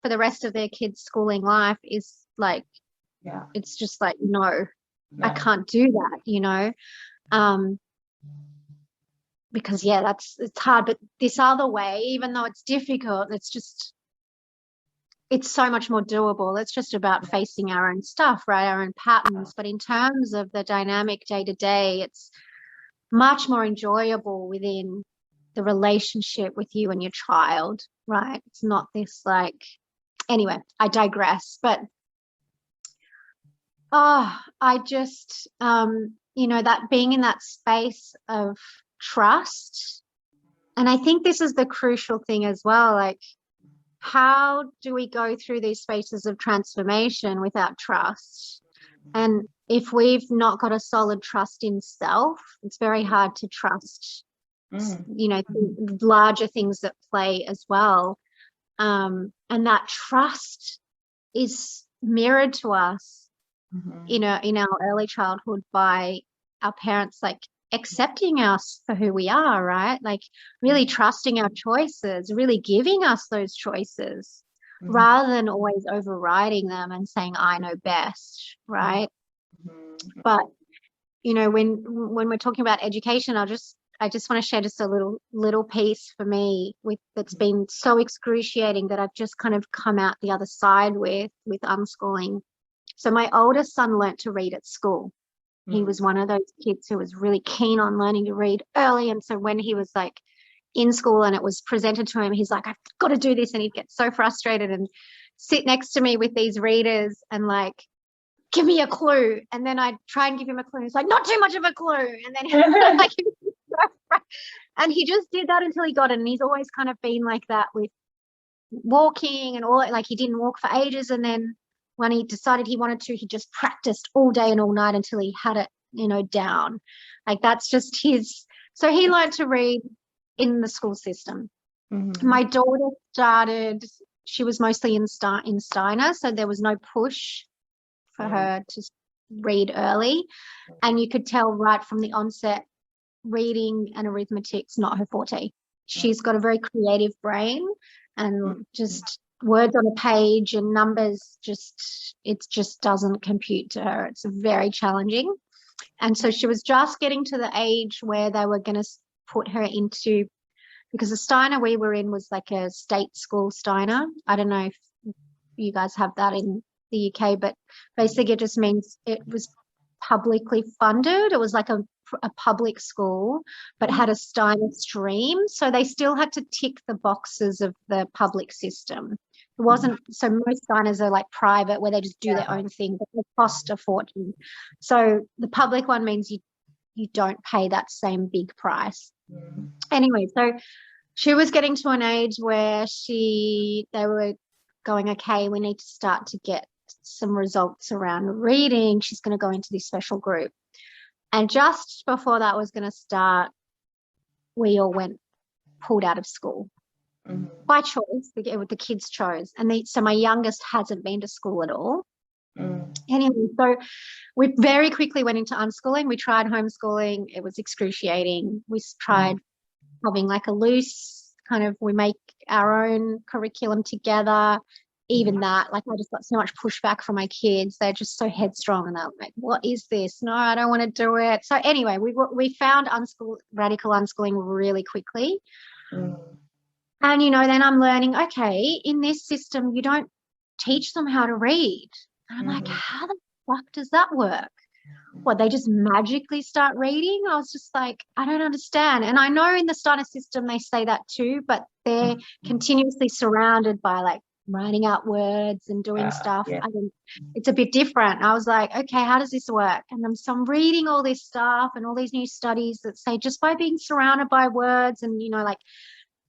for the rest of their kids' schooling life is like, it's just like, no. I can't do that, because it's hard. But this other way, even though it's difficult, it's so much more doable. It's just about facing our own stuff, right? Our own patterns. But in terms of the dynamic day to day, it's much more enjoyable within the relationship with you and your child, right? It's not this like, anyway, I digress. But I just, that being in that space of trust. And I think this is the crucial thing as well. Like, how do we go through these spaces of transformation without trust? And if we've not got a solid trust in self, it's very hard to trust, larger things that play as well. And that trust is mirrored to us in our early childhood by our parents, like accepting us for who we are, right? Like really trusting our choices, really giving us those choices rather than always overriding them and saying, I know best, right? But, when we're talking about education, I just want to share just a little piece for me that's been so excruciating that I've just kind of come out the other side with unschooling. So my oldest son learnt to read at school. He was one of those kids who was really keen on learning to read early. And so when he was like in school and it was presented to him, he's like, I've got to do this. And he'd get so frustrated and sit next to me with these readers and like, give me a clue. And then I'd try and give him a clue. He's like, not too much of a clue. And then like, and he just did that until he got it. And he's always kind of been like that with walking and all, like he didn't walk for ages. And then when he decided he wanted to, he just practiced all day and all night until he had it, down. Like that's just his. So he learned to read in the school system. My daughter started, she was mostly in Steiner, so there was no push for her to read early. And you could tell right from the onset, reading and arithmetic's not her forte. She's got a very creative brain and just words on a page and numbers, it just doesn't compute to her. It's very challenging. And so she was just getting to the age where they were going to put her into, because the Steiner we were in was like a state school Steiner. I don't know if you guys have that in the UK, but basically it just means it was publicly funded. It was like a public school, but had a Steiner stream. So they still had to tick the boxes of the public system. It wasn't, so most Steiners are like private where they just do their own thing, but they cost a fortune. So the public one means you don't pay that same big price. Anyway, so she was getting to an age where they were going, okay, we need to start to get some results around reading. She's going to go into this special group. And just before that was going to start, we all pulled out of school by choice. The kids chose. And so my youngest hasn't been to school at all. Anyway, so we very quickly went into unschooling. We tried homeschooling. It was excruciating. We tried having like a loose kind of, we make our own curriculum together. Even that, like, I just got so much pushback from my kids. They're just so headstrong, and they're like, what is this? No, I don't want to do it. So anyway, we found radical unschooling really quickly. And, you know, then I'm learning, okay, in this system, you don't teach them how to read. And I'm like, how the fuck does that work? What, they just magically start reading? I was just like, I don't understand. And I know in the Steiner system they say that too, but they're continuously surrounded by like writing out words and doing stuff. I mean, it's a bit different. I was like, okay, how does this work? And so I'm reading all this stuff and all these new studies that say just by being surrounded by words and, you know, like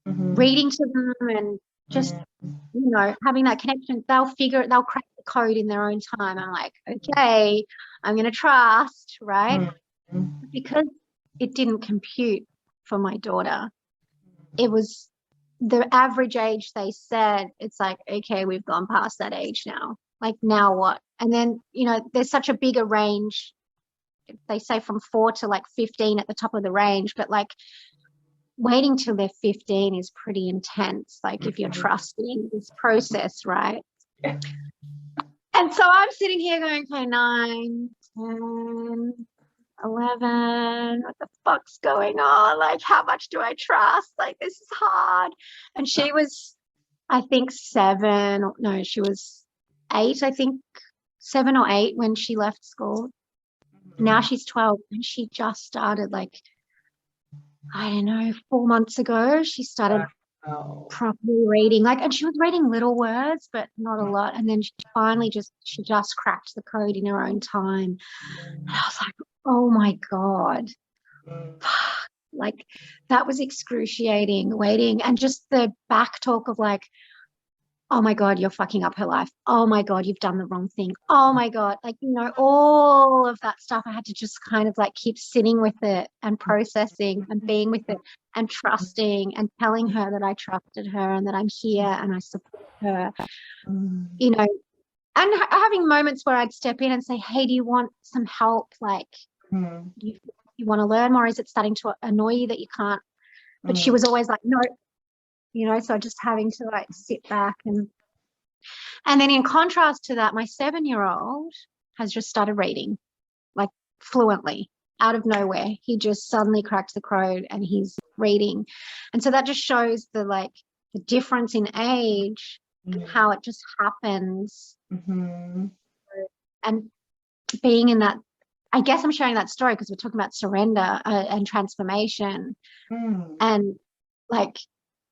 reading to them and just, you know, having that connection, they'll crack the code in their own time. I'm like, okay, I'm going to trust, right? Because it didn't compute for my daughter. It was the average age they said, it's like, okay, we've gone past that age now. Like, now what? And then, you know, there's such a bigger range. They say from 4 to like 15 at the top of the range, but like waiting till they're 15 is pretty intense. Like if you're trusting this process, right? And so I'm sitting here going, okay, 9, 10, 11, what the fuck's going on? Like, how much do I trust? Like, this is hard. And she was, I think, 7. No, she was 8, I think, 7 or 8 when she left school. Now she's 12, and she just started, like, I don't know, 4 months ago, she started properly reading. Like, and she was reading little words, but not a lot. And then she finally she just cracked the code in her own time. And I was like, oh my God. Like, that was excruciating, waiting. And just the back talk of like, oh my God, you're fucking up her life. Oh my God, you've done the wrong thing. Oh my God. Like, you know, all of that stuff, I had to just kind of like keep sitting with it and processing and being with it and trusting and telling her that I trusted her and that I'm here and I support her, you know, and having moments where I'd step in and say, hey, do you want some help? Like, you want to learn more? Is it starting to annoy you that you can't? But she was always like, no, you know, so just having to like sit back and then in contrast to that, my 7-year-old has just started reading like fluently out of nowhere. He just suddenly cracked the code and he's reading. And so that just shows the difference in age and how it just happens. And being in that, I guess I'm sharing that story because we're talking about surrender and transformation. And like,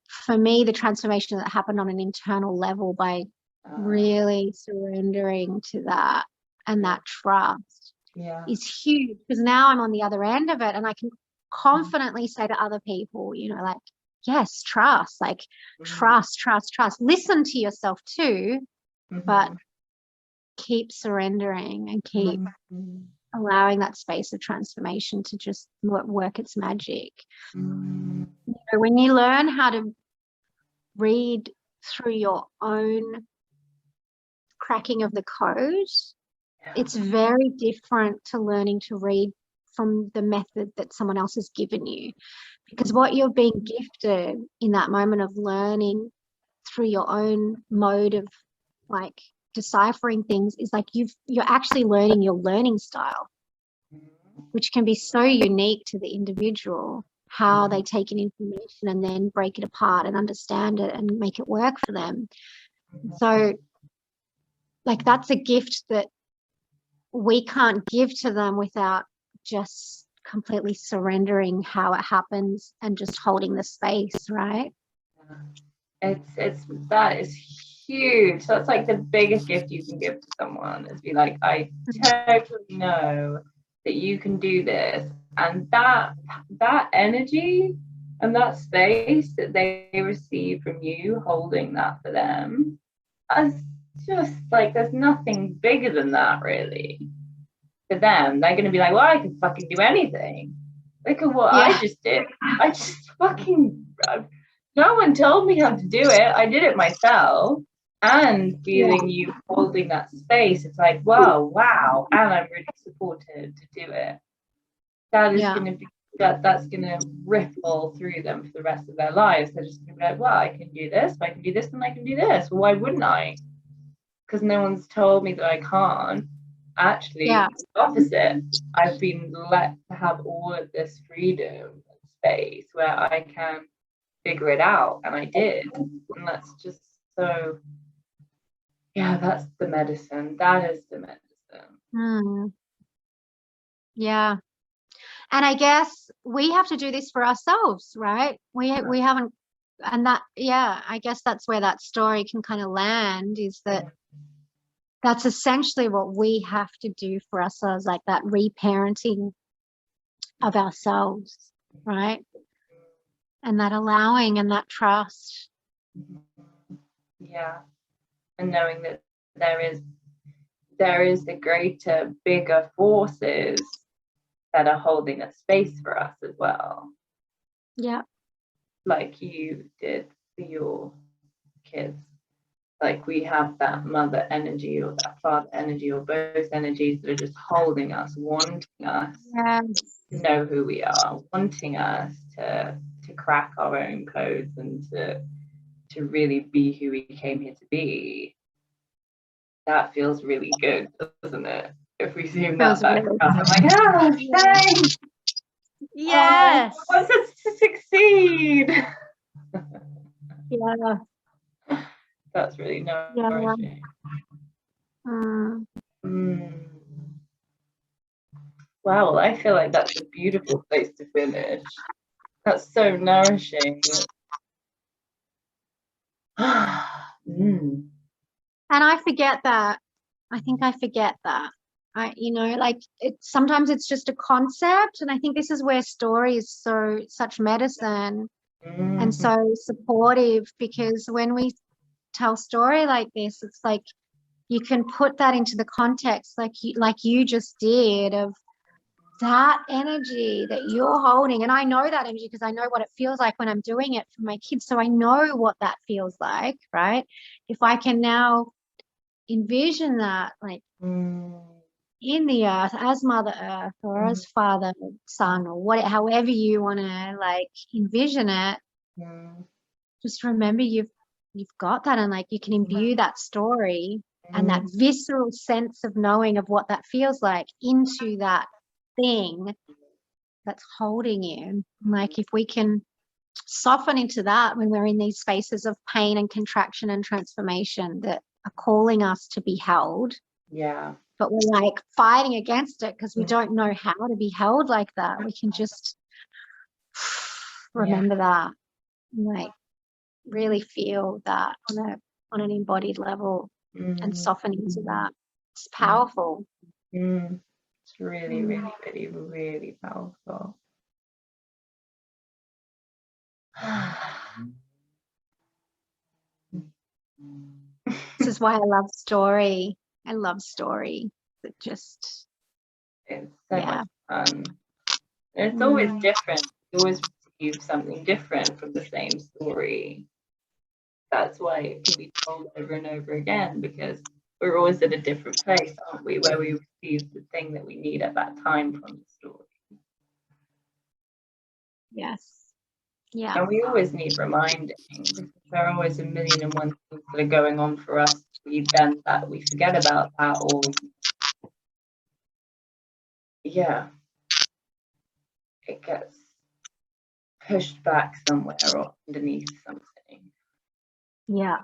for me, the transformation that happened on an internal level by really surrendering to that and that trust is huge, because now I'm on the other end of it and I can confidently say to other people, you know, like, yes, trust, like trust. Listen to yourself too, but keep surrendering and keep allowing that space of transformation to just work its magic. You know, when you learn how to read through your own cracking of the code, it's very different to learning to read from the method that someone else has given you, because what you're being gifted in that moment of learning through your own mode of like deciphering things is like you're actually learning your learning style, which can be so unique to the individual, how they take in information and then break it apart and understand it and make it work for them. So like, that's a gift that we can't give to them without just completely surrendering how it happens and just holding the space, right? That is huge. That's like the biggest gift you can give to someone, is be like, I totally know that you can do this. And that energy and that space that they receive from you holding that for them, is just like, there's nothing bigger than that really. For them, they're going to be like, well, I can fucking do anything. Look at what I just did. I just fucking, no one told me how to do it. I did it myself. and feeling you holding that space. It's like, wow, and I'm really supported to do it. That is going to be that's going to ripple through them for the rest of their lives. They're just going to be like, well, I can do this, I can do this, and I can do this. Well, why wouldn't I? Because no one's told me that I can't. Actually, the opposite. I've been let to have all of this freedom and space where I can figure it out, and I did. And that's just so, that's the medicine. That is the medicine. Yeah. And I guess we have to do this for ourselves, right? We haven't, and that, I guess that's where that story can kind of land, is that that's essentially what we have to do for ourselves, like that reparenting of ourselves, right? And that allowing and that trust. Yeah. And knowing that there is the greater, bigger forces that are holding a space for us as well. Yeah. Like you did for your kids. Like we have that mother energy or that father energy or both energies that are just holding us, wanting us to know who we are, wanting us to crack our own codes and to really be who we came here to be. That feels really good, doesn't it? If we zoom that back out, I'm like, thanks. Yes. I want us to succeed. Yeah. That's really nourishing. Wow, well, I feel like that's a beautiful place to finish. That's so nourishing. And I forget that. I think I forget that. Like sometimes it's just a concept, and I think this is where story is such medicine and so supportive, because when we tell story like this, it's like you can put that into the context like you just did, of that energy that you're holding. And I know that energy because I know what it feels like when I'm doing it for my kids, so I know what that feels like, right? If I can now envision that, like in the earth as Mother Earth or as Father Son or however you want to like envision it, just remember you've got that, and like you can imbue that story and that visceral sense of knowing of what that feels like into that thing that's holding you. Like if we can soften into that when we're in these spaces of pain and contraction and transformation that are calling us to be held, but we're like fighting against it because we don't know how to be held like that, we can just remember that, like really feel that on an embodied level and soften into that. It's powerful. It's really, really, really, really powerful. This is why I love story. I love story. It just, it's so much fun. It's always different. You always receive something different from the same story. That's why it can be told over and over again, because we're always at a different place, aren't we, where we receive the thing that we need at that time from the story. Yes. Yeah. And we always need reminding, because there are always a million and one things that are going on for us then that we forget about that, or it gets pushed back somewhere or underneath something. Yeah.